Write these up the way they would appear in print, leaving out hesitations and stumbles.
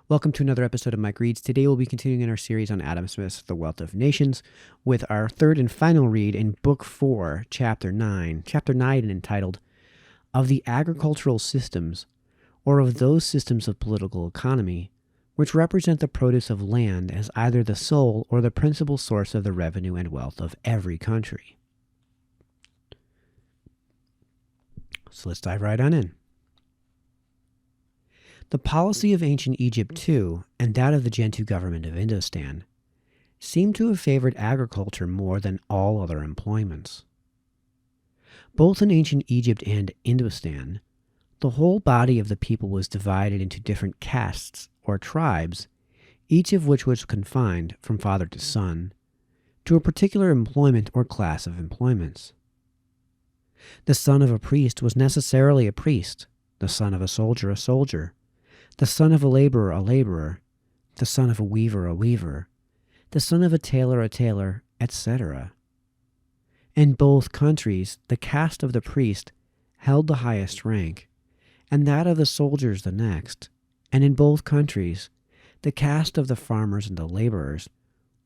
Welcome to another episode of Mike Reads. Today we'll be continuing in our series on Adam Smith's The Wealth of Nations with our third and final read in Book 4, Chapter 9. Chapter 9 entitled, Of the Agricultural Systems, or of those systems of political economy, which represent the produce of land as either the sole or the principal source of the revenue and wealth of every country. So let's dive right on in. The policy of ancient Egypt, too, and that of the Gentoo government of Indostan, seem to have favored agriculture more than all other employments. Both in ancient Egypt and Indostan, the whole body of the people was divided into different castes or tribes, each of which was confined, from father to son, to a particular employment or class of employments. The son of a priest was necessarily a priest, the son of a soldier, the son of a laborer, the son of a weaver, the son of a tailor, etc. In both countries, the caste of the priest held the highest rank, and that of the soldiers the next, and in both countries, the caste of the farmers and the laborers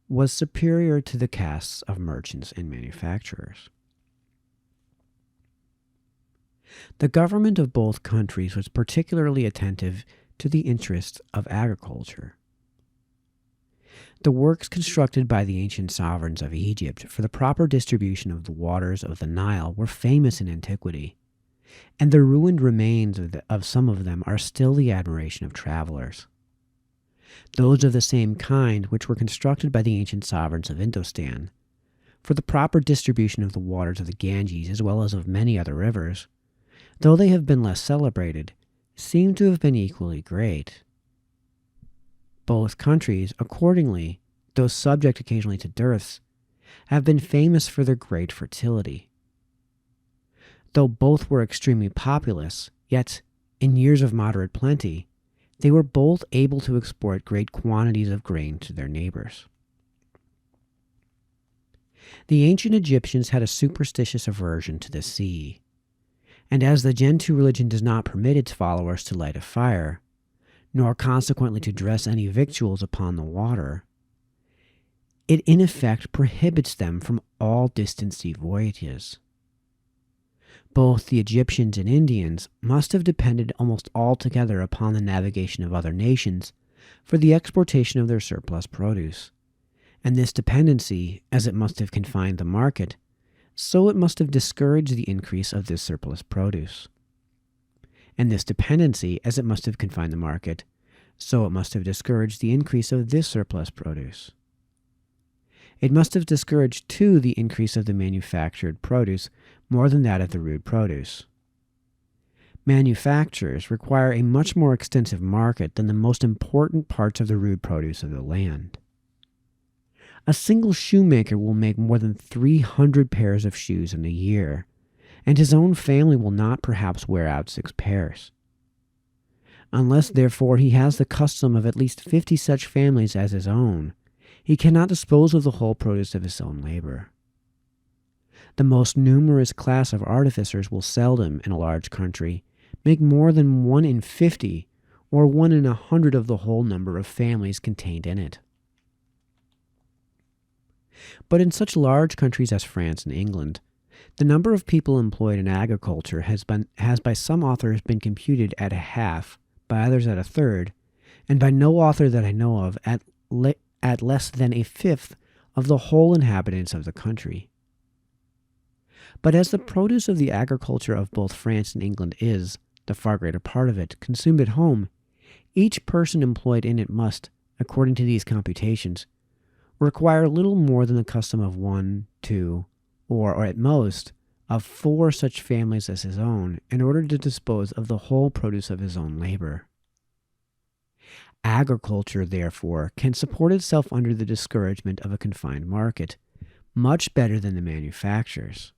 was superior to the castes of merchants and manufacturers. The government of both countries was particularly attentive to the interests of agriculture. The works constructed by the ancient sovereigns of Egypt for the proper distribution of the waters of the Nile were famous in antiquity, and the ruined remains of some of them are still the admiration of travelers. Those of the same kind which were constructed by the ancient sovereigns of Indostan for the proper distribution of the waters of the Ganges as well as of many other rivers, though they have been less celebrated, seem to have been equally great. Both countries, accordingly, though subject occasionally to dearths, have been famous for their great fertility. Though both were extremely populous, yet, in years of moderate plenty, they were both able to export great quantities of grain to their neighbors. The ancient Egyptians had a superstitious aversion to the sea, and as the Gentoo religion does not permit its followers to light a fire, nor consequently to dress any victuals upon the water, it in effect prohibits them from all distant sea voyages. Both the Egyptians and Indians must have depended almost altogether upon the navigation of other nations for the exportation of their surplus produce, and this dependency, as it must have confined the market, so it must have discouraged the increase of this surplus produce. And this dependency, as it must have confined the market, so it must have discouraged the increase of this surplus produce. It must have discouraged, too, the increase of the manufactured produce more than that of the rude produce. Manufactures require a much more extensive market than the most important parts of the rude produce of the land. A single shoemaker will make more than 300 pairs of shoes in a year, and his own family will not perhaps wear out 6 pairs. Unless, therefore, he has the custom of at least 50 such families as his own, he cannot dispose of the whole produce of his own labor. The most numerous class of artificers will seldom, in a large country, make more than 1 in 50 or 1 in 100 of the whole number of families contained in it. But in such large countries as France and England, the number of people employed in agriculture has by some authors been computed at a half, by others at a third, and by no author that I know of at less than a fifth of the whole inhabitants of the country. But as the produce of the agriculture of both France and England is, the far greater part of it, consumed at home, each person employed in it must, according to these computations, require little more than the custom of 1, 2, or at most, of 4 such families as his own in order to dispose of the whole produce of his own labor. Agriculture, therefore, can support itself under the discouragement of a confined market, much better than the manufactures.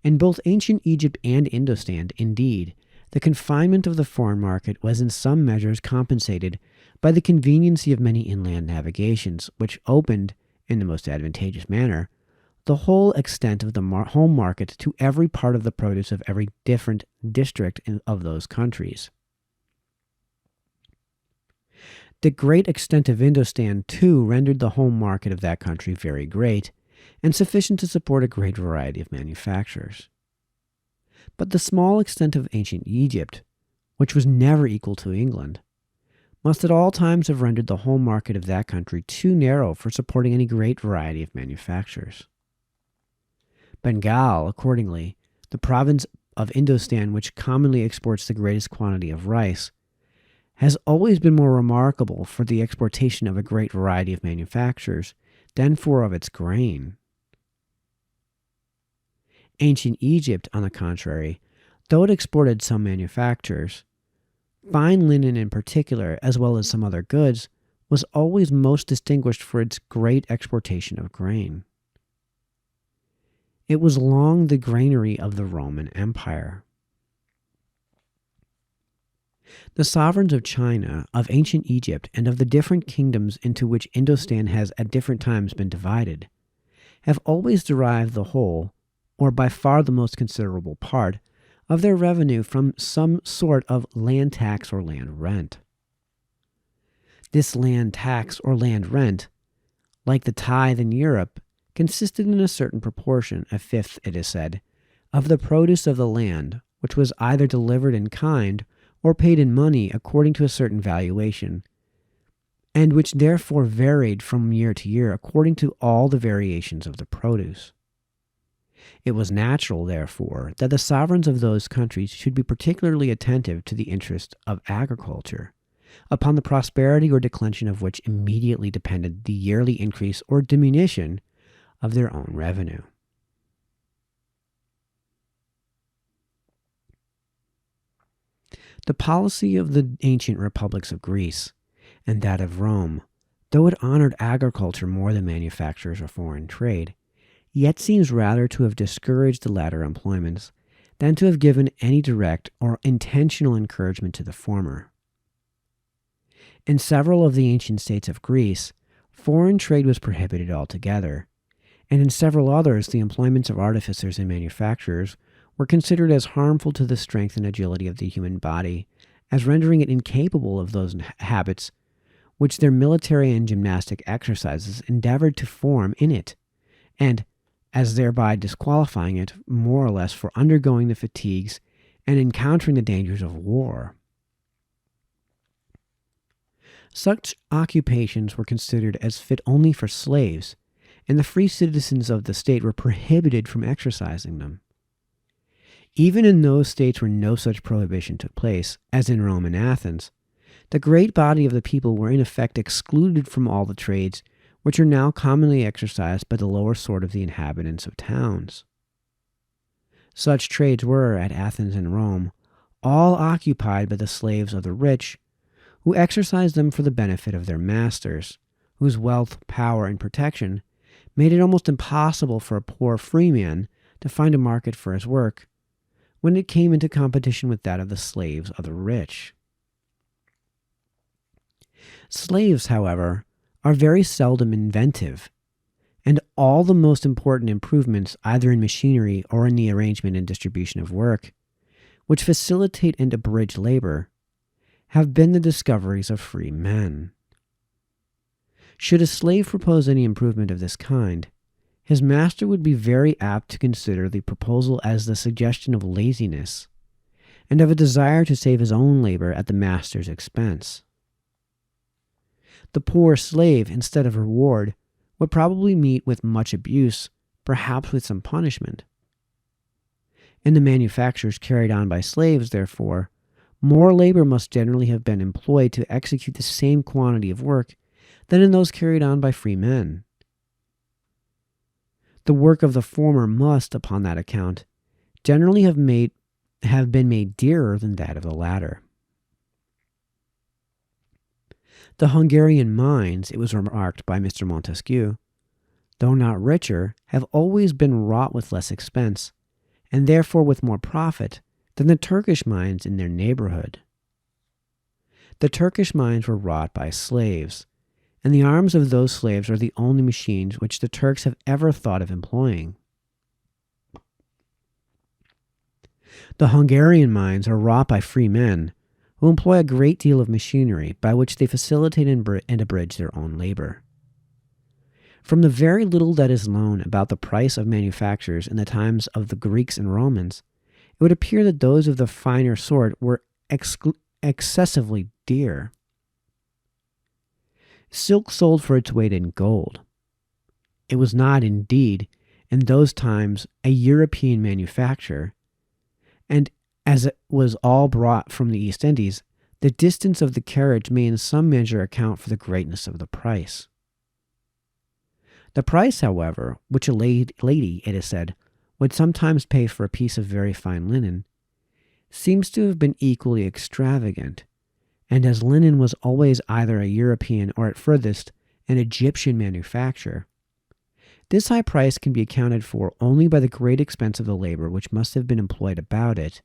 In both ancient Egypt and Indostan, indeed, the confinement of the foreign market was in some measures compensated by the conveniency of many inland navigations, which opened, in the most advantageous manner, the whole extent of the home market to every part of the produce of every different district of those countries. The great extent of Indostan, too, rendered the home market of that country very great, and sufficient to support a great variety of manufactures. But the small extent of ancient Egypt, which was never equal to England, must at all times have rendered the home market of that country too narrow for supporting any great variety of manufactures. Bengal, accordingly, the province of Indostan which commonly exports the greatest quantity of rice, has always been more remarkable for the exportation of a great variety of manufactures than for of its grain. Ancient Egypt, on the contrary, though it exported some manufactures, fine linen in particular, as well as some other goods, was always most distinguished for its great exportation of grain. It was long the granary of the Roman Empire. The sovereigns of China, of ancient Egypt, and of the different kingdoms into which Indostan has at different times been divided, have always derived the whole, or by far the most considerable part, of their revenue from some sort of land tax or land rent. This land tax or land rent, like the tithe in Europe, consisted in a certain proportion, a fifth, it is said, of the produce of the land, which was either delivered in kind or paid in money according to a certain valuation, and which therefore varied from year to year according to all the variations of the produce. It was natural, therefore, that the sovereigns of those countries should be particularly attentive to the interest of agriculture, upon the prosperity or declension of which immediately depended the yearly increase or diminution of their own revenue. The policy of the ancient republics of Greece and that of Rome, though it honored agriculture more than manufactures or foreign trade, yet seems rather to have discouraged the latter employments than to have given any direct or intentional encouragement to the former. In several of the ancient states of Greece, foreign trade was prohibited altogether, and in several others the employments of artificers and manufacturers were considered as harmful to the strength and agility of the human body, as rendering it incapable of those habits which their military and gymnastic exercises endeavored to form in it, and as thereby disqualifying it more or less for undergoing the fatigues and encountering the dangers of war. Such occupations were considered as fit only for slaves, and the free citizens of the state were prohibited from exercising them. Even in those states where no such prohibition took place, as in Rome and Athens, the great body of the people were in effect excluded from all the trades which are now commonly exercised by the lower sort of the inhabitants of towns. Such trades were, at Athens and Rome, all occupied by the slaves of the rich, who exercised them for the benefit of their masters, whose wealth, power, and protection made it almost impossible for a poor freeman to find a market for his work when it came into competition with that of the slaves of the rich. Slaves, however, are very seldom inventive, and all the most important improvements, either in machinery or in the arrangement and distribution of work, which facilitate and abridge labor, have been the discoveries of free men. Should a slave propose any improvement of this kind, his master would be very apt to consider the proposal as the suggestion of laziness, and of a desire to save his own labor at the master's expense. The poor slave, instead of reward, would probably meet with much abuse, perhaps with some punishment. In the manufactures carried on by slaves, therefore, more labor must generally have been employed to execute the same quantity of work than in those carried on by free men. The work of the former must, upon that account, generally have been made dearer than that of the latter. The Hungarian mines, it was remarked by Mr. Montesquieu, though not richer, have always been wrought with less expense, and therefore with more profit, than the Turkish mines in their neighborhood. The Turkish mines were wrought by slaves, and the arms of those slaves are the only machines which the Turks have ever thought of employing. The Hungarian mines are wrought by free men, who employ a great deal of machinery by which they facilitate and abridge their own labor. From the very little that is known about the price of manufactures in the times of the Greeks and Romans, it would appear that those of the finer sort were excessively dear. Silk sold for its weight in gold. It was not, indeed, in those times a European manufacture, and as it was all brought from the East Indies, the distance of the carriage may in some measure account for the greatness of the price. The price, however, which a lady, it is said, would sometimes pay for a piece of very fine linen, seems to have been equally extravagant, and as linen was always either a European or at furthest an Egyptian manufacture, this high price can be accounted for only by the great expense of the labor which must have been employed about it,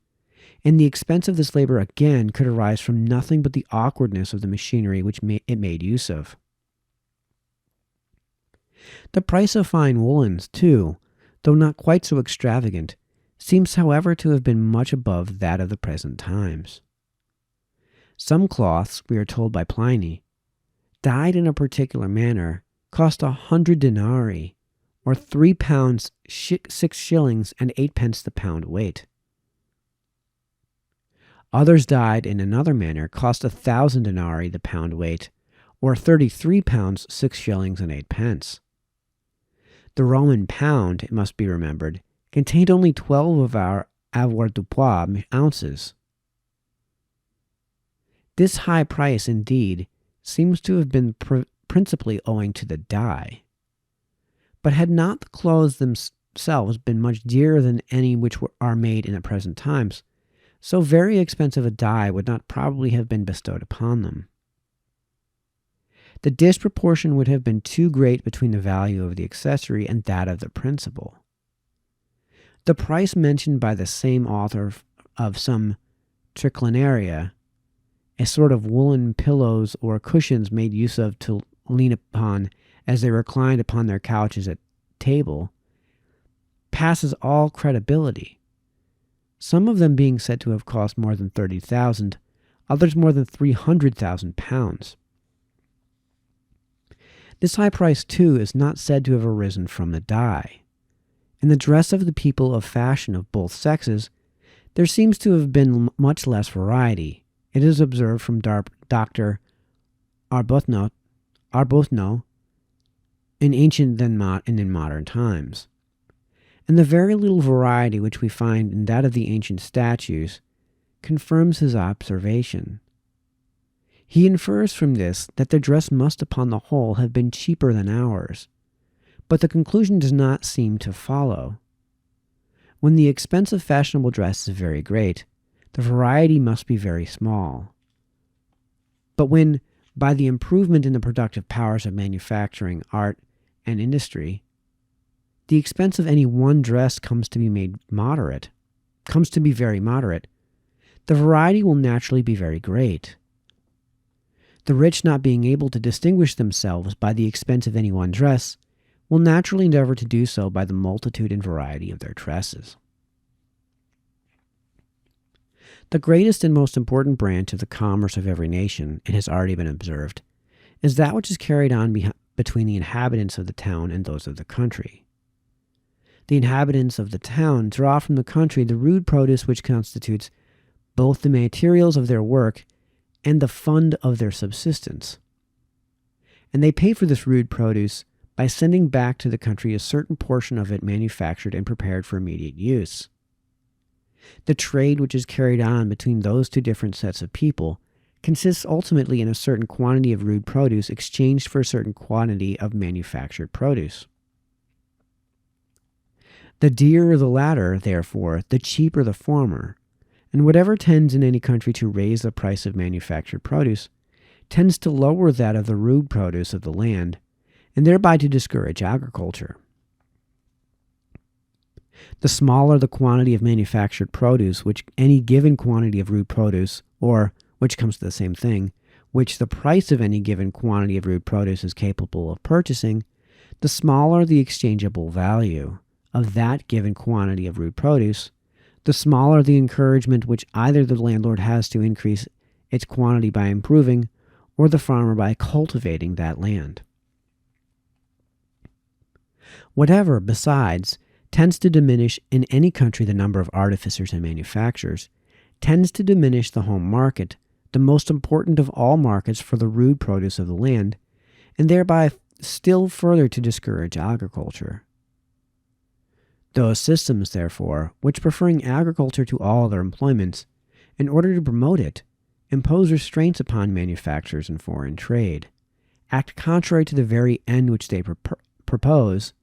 and the expense of this labor again could arise from nothing but the awkwardness of the machinery which it made use of. The price of fine woolens, too, though not quite so extravagant, seems however to have been much above that of the present times. Some cloths, we are told by Pliny, dyed in a particular manner, cost 100 denarii, or £3 6 shillings and 8 pence the pound weight. Others dyed in another manner cost 1,000 denarii the pound weight, or £33 6 shillings and 8 pence. The Roman pound, it must be remembered, contained only 12 of our avoirdupois ounces. This high price, indeed, seems to have been principally owing to the dye. But had not the clothes themselves been much dearer than any which are made in the present times, so very expensive a dye would not probably have been bestowed upon them. The disproportion would have been too great between the value of the accessory and that of the principal. The price mentioned by the same author of some triclinaria, a sort of woolen pillows or cushions made use of to lean upon as they reclined upon their couches at table, passes all credibility, some of them being said to have cost more than 30,000, others more than 300,000 pounds. This high price, too, is not said to have arisen from the dye. In the dress of the people of fashion of both sexes, there seems to have been much less variety. It is observed from Dr. Arbuthnot in ancient and in modern times. And the very little variety which we find in that of the ancient statues confirms his observation. He infers from this that their dress must upon the whole have been cheaper than ours, but the conclusion does not seem to follow. When the expense of fashionable dress is very great, the variety must be very small. But when, by the improvement in the productive powers of manufacturing, art, and industry, the expense of any one dress comes to be very moderate, the variety will naturally be very great. The rich, not being able to distinguish themselves by the expense of any one dress, will naturally endeavor to do so by the multitude and variety of their dresses. The greatest and most important branch of the commerce of every nation, it has already been observed, is that which is carried on between the inhabitants of the town and those of the country. The inhabitants of the town draw from the country the rude produce which constitutes both the materials of their work and the fund of their subsistence. And they pay for this rude produce by sending back to the country a certain portion of it manufactured and prepared for immediate use. The trade which is carried on between those two different sets of people consists ultimately in a certain quantity of rude produce exchanged for a certain quantity of manufactured produce. The dearer the latter, therefore, the cheaper the former, and whatever tends in any country to raise the price of manufactured produce tends to lower that of the rude produce of the land, and thereby to discourage agriculture. The smaller the quantity of manufactured produce which any given quantity of rude produce, or, which comes to the same thing, which the price of any given quantity of rude produce is capable of purchasing, the smaller the exchangeable value of that given quantity of rude produce, the smaller the encouragement which either the landlord has to increase its quantity by improving, or the farmer by cultivating that land. Whatever, besides, tends to diminish in any country the number of artificers and manufacturers, tends to diminish the home market, the most important of all markets for the rude produce of the land, and thereby still further to discourage agriculture. Those systems, therefore, which preferring agriculture to all other employments, in order to promote it, impose restraints upon manufactures and foreign trade, act contrary to the very end which they propose,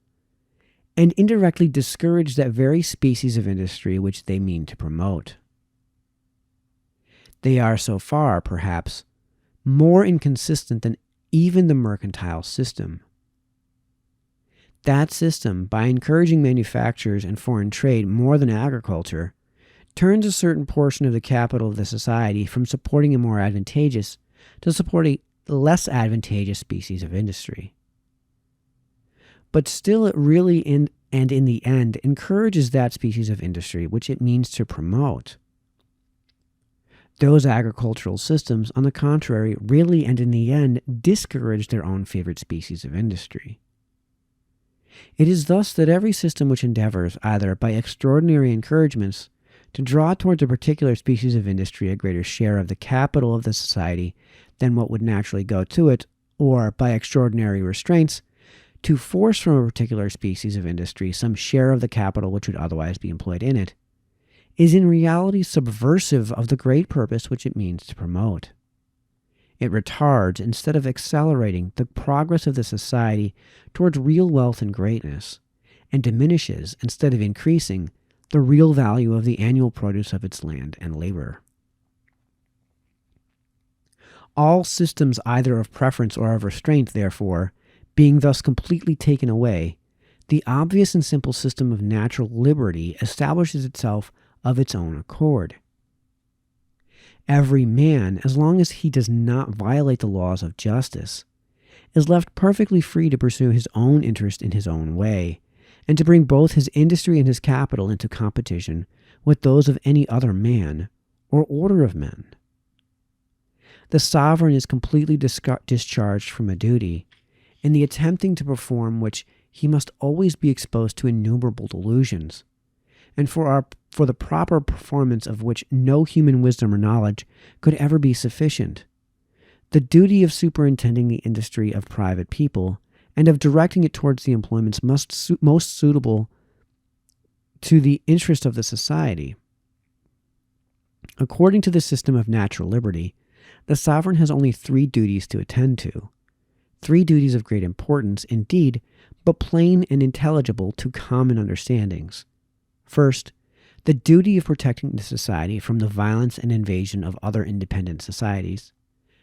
and indirectly discourage that very species of industry which they mean to promote. They are so far, perhaps, more inconsistent than even the mercantile system. That system, by encouraging manufactures and foreign trade more than agriculture, turns a certain portion of the capital of the society from supporting a more advantageous to supporting a less advantageous species of industry. But still it really in the end encourages that species of industry which it means to promote. Those agricultural systems, on the contrary, really and in the end discourage their own favorite species of industry. It is thus that every system which endeavors, either by extraordinary encouragements, to draw towards a particular species of industry a greater share of the capital of the society than what would naturally go to it, or by extraordinary restraints, to force from a particular species of industry some share of the capital which would otherwise be employed in it, is in reality subversive of the great purpose which it means to promote. It retards, instead of accelerating, the progress of the society towards real wealth and greatness, and diminishes, instead of increasing, the real value of the annual produce of its land and labor. All systems either of preference or of restraint, therefore, being thus completely taken away, the obvious and simple system of natural liberty establishes itself of its own accord. Every man, as long as he does not violate the laws of justice, is left perfectly free to pursue his own interest in his own way, and to bring both his industry and his capital into competition with those of any other man or order of men. The sovereign is completely discharged from a duty, in the attempting to perform which he must always be exposed to innumerable delusions, and for the proper performance of which no human wisdom or knowledge could ever be sufficient. The duty of superintending the industry of private people, and of directing it towards the employments most suitable to the interest of the society. According to the system of natural liberty, the sovereign has only 3 duties to attend to. 3 duties of great importance, indeed, but plain and intelligible to common understandings. First, the duty of protecting the society from the violence and invasion of other independent societies.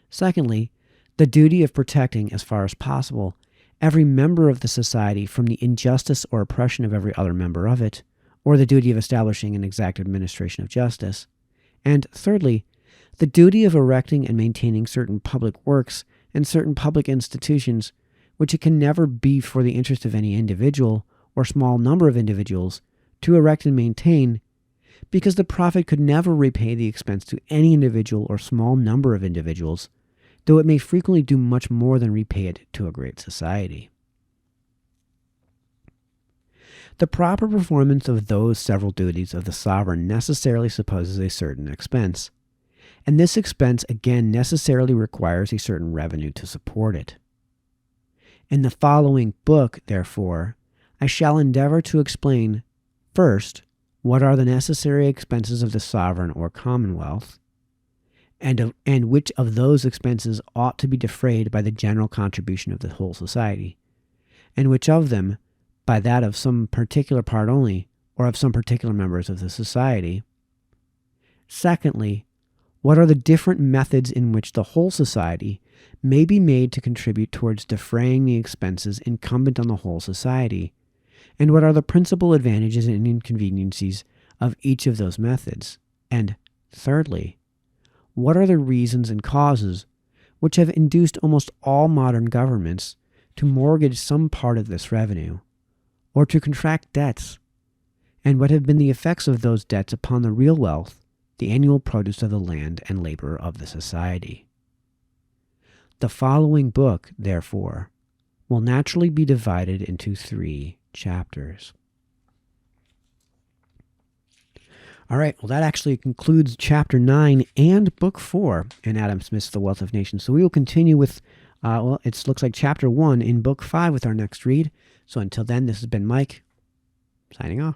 Secondly, the duty of protecting, as far as possible, every member of the society from the injustice or oppression of every other member of it, or the duty of establishing an exact administration of justice. And thirdly, the duty of erecting and maintaining certain public works and certain public institutions, which it can never be for the interest of any individual or small number of individuals to erect and maintain, because the profit could never repay the expense to any individual or small number of individuals, though it may frequently do much more than repay it to a great society. The proper performance of those several duties of the sovereign necessarily supposes a certain expense, and this expense again necessarily requires a certain revenue to support it. In the following book, therefore, I shall endeavor to explain, first, what are the necessary expenses of the sovereign or commonwealth, and which of those expenses ought to be defrayed by the general contribution of the whole society, and which of them by that of some particular part only, or of some particular members of the society. Secondly, what are the different methods in which the whole society may be made to contribute towards defraying the expenses incumbent on the whole society, and what are the principal advantages and inconveniencies of each of those methods? And thirdly, what are the reasons and causes which have induced almost all modern governments to mortgage some part of this revenue, or to contract debts, and what have been the effects of those debts upon the real wealth the annual produce of the land and labor of the society. The following book, therefore, will naturally be divided into 3 chapters. All right, well, that actually concludes Chapter 9 and Book 4 in Adam Smith's The Wealth of Nations. So we will continue with, it looks like Chapter 1 in Book 5 with our next read. So until then, this has been Mike, signing off.